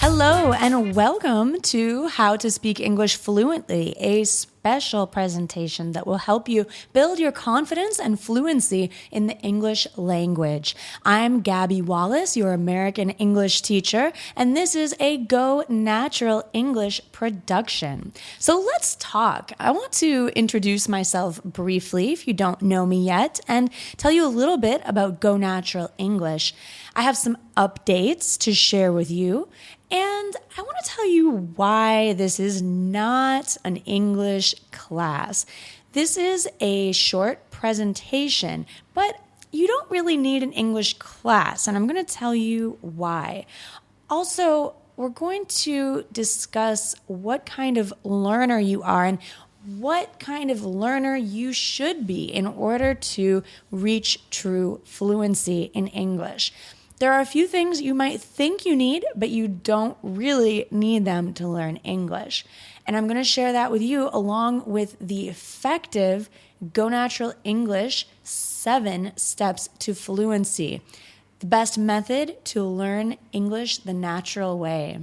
Hello and welcome to How to Speak English Fluently, a special presentation that will help you build your confidence and fluency in the English language. I'm Gabby Wallace, your American English teacher, and this is a Go Natural English production. So let's talk. I want to introduce myself briefly, if you don't know me yet, and tell you a little bit about Go Natural English. I have some updates to share with you. And I want to tell you why this is not an English class. This is a short presentation, but you don't really need an English class, and I'm going to tell you why. Also, we're going to discuss what kind of learner you are and what kind of learner you should be in order to reach true fluency in English. There are a few things you might think you need, but you don't really need them to learn English. And I'm going to share that with you along with the effective Go Natural English 7 Steps to Fluency, the best method to learn English the natural way.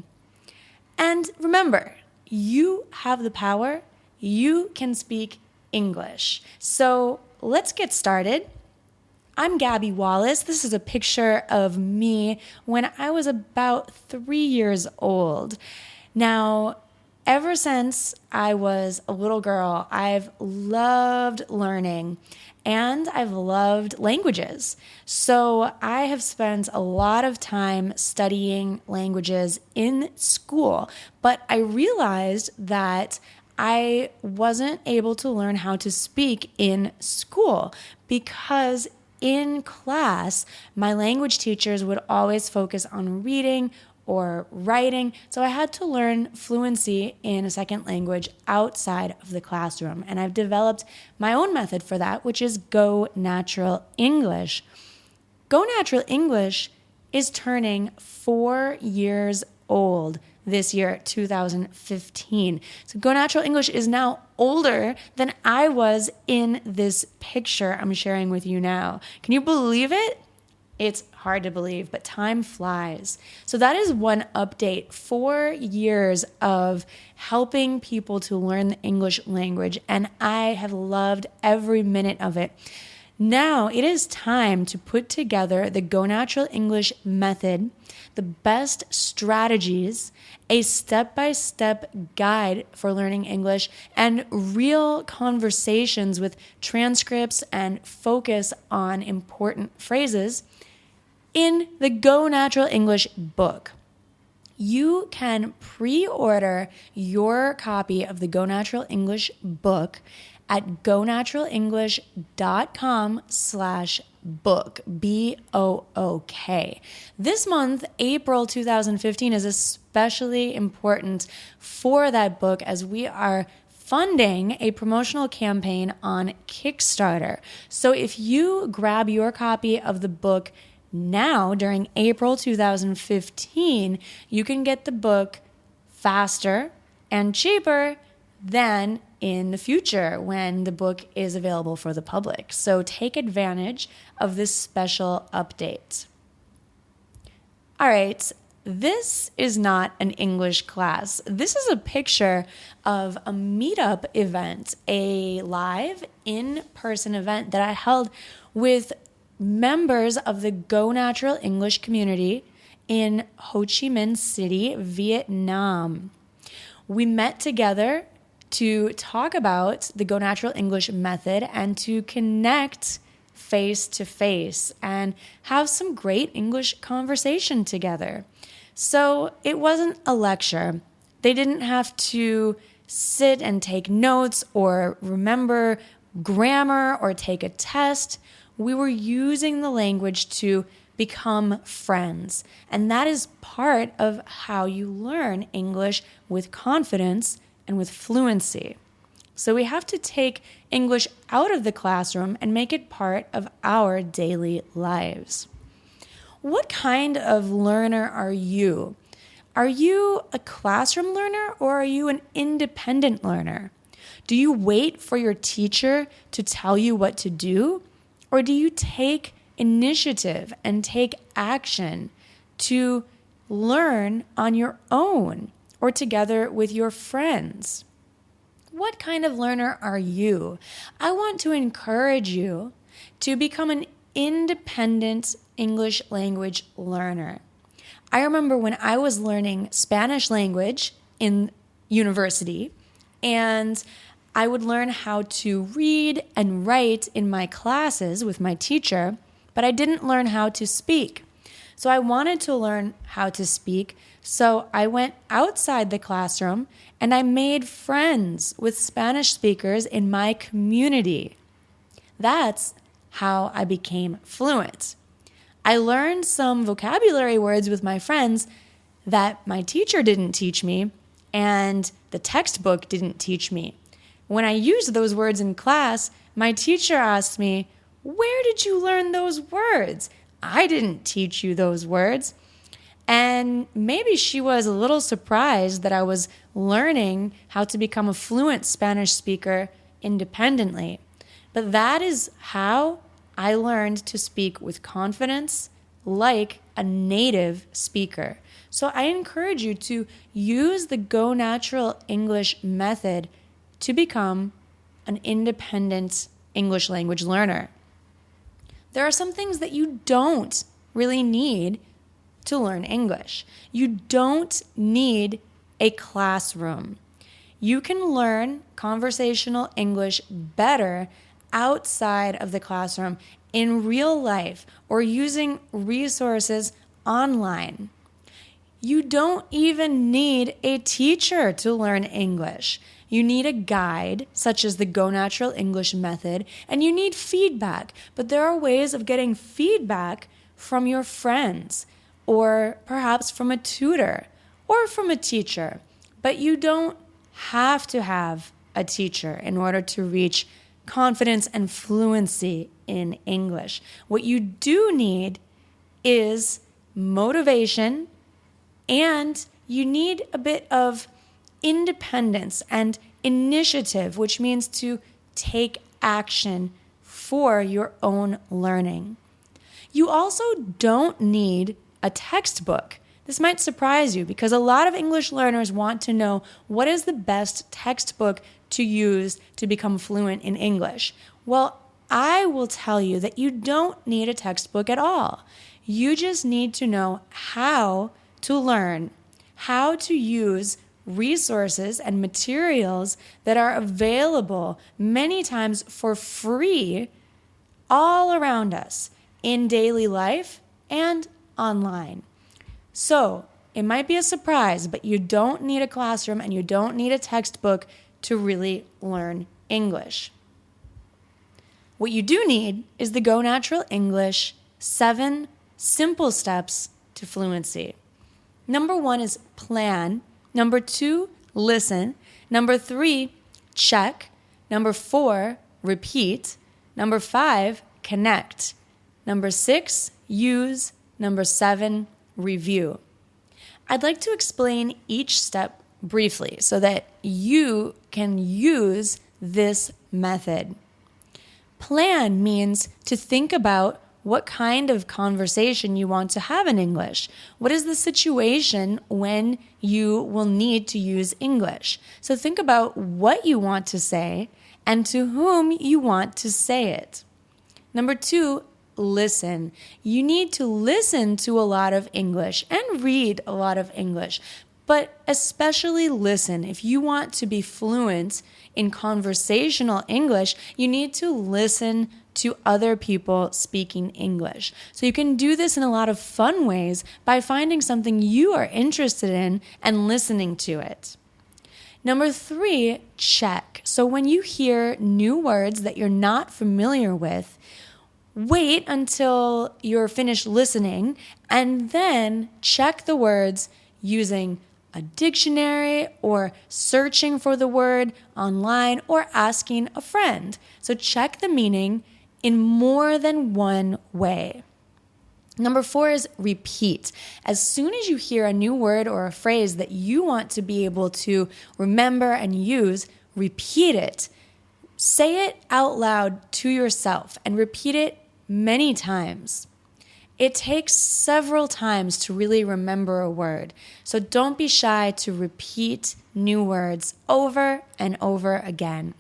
And remember, you have the power. You can speak English. So let's get started. I'm Gabby Wallace. This is a picture of me when I was about 3 years old. Now, ever since I was a little girl, I've loved learning and I've loved languages. So I have spent a lot of time studying languages in school, but I realized that I wasn't able to learn how to speak in school because in class, my language teachers would always focus on reading or writing, so I had to learn fluency in a second language outside of the classroom. And I've developed my own method for that, which is Go Natural English. Go Natural English is turning 4 years old this year, 2015. So Go Natural English is now older than I was in this picture I'm sharing with you now. Can you believe it? It's hard to believe, but time flies. So that is one update. 4 years of helping people to learn the English language, and I have loved every minute of it. Now it is time to put together the Go Natural English method, the best strategies, a step-by-step guide for learning English, and real conversations with transcripts and focus on important phrases in the Go Natural English book. You can pre-order your copy of the Go Natural English book at gonaturalenglish.com/book, BOOK. This month, April 2015, is especially important for that book as we are funding a promotional campaign on Kickstarter. So if you grab your copy of the book now during April 2015, you can get the book faster and cheaper than in the future when the book is available for the public. So take advantage of this special update. All right, this is not an English class. This is a picture of a meetup event, a live in-person event that I held with members of the Go Natural English community in Ho Chi Minh City, Vietnam. We met together to talk about the Go Natural English method and to connect face to face and have some great English conversation together. So it wasn't a lecture. They didn't have to sit and take notes or remember grammar or take a test. We were using the language to become friends. And that is part of how you learn English with confidence and with fluency. So we have to take English out of the classroom and make it part of our daily lives. What kind of learner are you? Are you a classroom learner or are you an independent learner? Do you wait for your teacher to tell you what to do? Or do you take initiative and take action to learn on your own or together with your friends? What kind of learner are you? I want to encourage you to become an independent English language learner. I remember when I was learning Spanish language in university, and I would learn how to read and write in my classes with my teacher, but I didn't learn how to speak. So I wanted to learn how to speak, so I went outside the classroom and I made friends with Spanish speakers in my community. That's how I became fluent. I learned some vocabulary words with my friends that my teacher didn't teach me and the textbook didn't teach me. When I used those words in class, my teacher asked me, "Where did you learn those words? I didn't teach you those words." And maybe she was a little surprised that I was learning how to become a fluent Spanish speaker independently. But that is how I learned to speak with confidence like a native speaker. So I encourage you to use the Go Natural English method to become an independent English language learner. There are some things that you don't really need to learn English. You don't need a classroom. You can learn conversational English better outside of the classroom in real life or using resources online. You don't even need a teacher to learn English. You need a guide, such as the Go Natural English method, and you need feedback. But there are ways of getting feedback from your friends, or perhaps from a tutor, or from a teacher. But you don't have to have a teacher in order to reach confidence and fluency in English. What you do need is motivation, and you need a bit of independence and initiative, which means to take action for your own learning. You also don't need a textbook. This might surprise you because a lot of English learners want to know what is the best textbook to use to become fluent in English. Well, I will tell you that you don't need a textbook at all. You just need to know how to learn, how to use resources and materials that are available many times for free all around us in daily life and online. So it might be a surprise, but you don't need a classroom and you don't need a textbook to really learn English. What you do need is the Go Natural English 7 simple steps to fluency. Number 1 is plan. Number 2, listen. Number 3, check. Number 4, repeat. Number 5, connect. Number 6, use. Number 7, review. I'd like to explain each step briefly so that you can use this method. Plan means to think about what kind of conversation you want to have in English. What is the situation when you will need to use English? So think about what you want to say and to whom you want to say it. Number 2, listen. You need to listen to a lot of English and read a lot of English, but especially listen. If you want to be fluent in conversational English, you need to listen to other people speaking English. So you can do this in a lot of fun ways by finding something you are interested in and listening to it. Number 3, check. So when you hear new words that you're not familiar with, wait until you're finished listening and then check the words using a dictionary or searching for the word online or asking a friend. So check the meaning in more than one way. Number 4 is repeat. As soon as you hear a new word or a phrase that you want to be able to remember and use, repeat it. Say it out loud to yourself and repeat it many times. It takes several times to really remember a word, so don't be shy to repeat new words over and over again.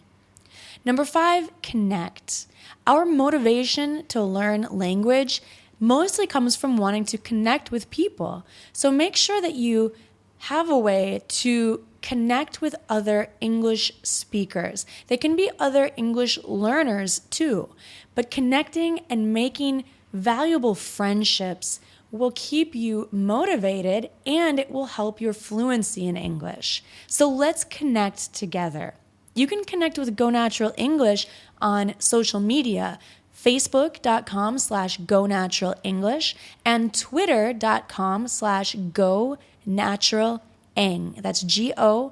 Number 5, connect. Our motivation to learn language mostly comes from wanting to connect with people. So make sure that you have a way to connect with other English speakers. They can be other English learners too, but connecting and making valuable friendships will keep you motivated and it will help your fluency in English. So let's connect together. You can connect with Go Natural English on social media, facebook.com/GoNaturalEnglish and twitter.com/GoNaturalEng. That's GoNaturalEng.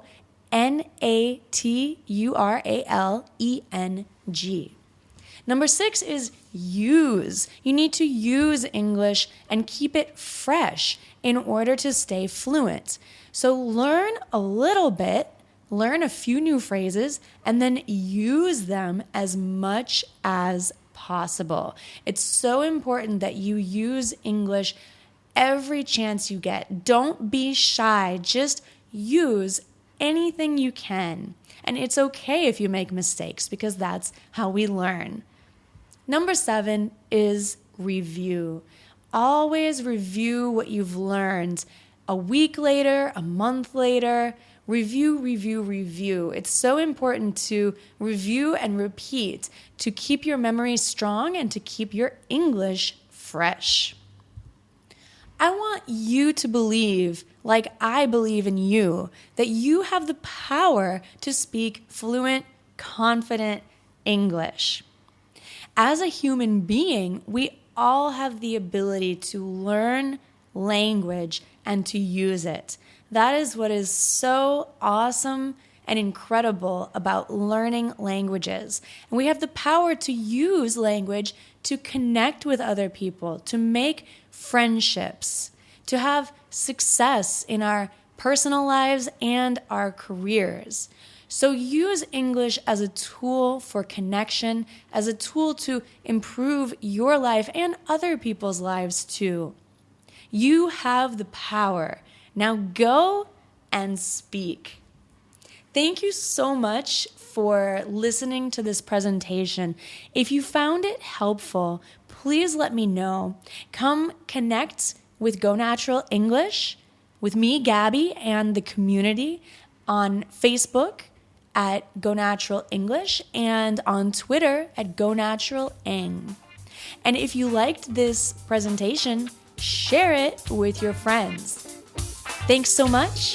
Number 6 is use. You need to use English and keep it fresh in order to stay fluent. So learn a little bit, learn a few new phrases, and then use them as much as possible. It's so important that you use English every chance you get. Don't be shy. Just use anything you can. And it's okay if you make mistakes because that's how we learn. Number 7 is review. Always review what you've learned. A week later, a month later, review. It's so important to review and repeat to keep your memory strong and to keep your English fresh. I want you to believe, like I believe in you, that you have the power to speak fluent, confident English. As a human being, we all have the ability to learn language and to use it. That is what is so awesome and incredible about learning languages. And we have the power to use language to connect with other people, to make friendships, to have success in our personal lives and our careers. So use English as a tool for connection, as a tool to improve your life and other people's lives too. You have the power. Now go and speak. Thank you so much for listening to this presentation. If you found it helpful, please let me know. Come connect with Go Natural English, with me, Gabby, and the community on Facebook at Go Natural English and on Twitter at Go Natural Eng. And if you liked this presentation, share it with your friends. Thanks so much.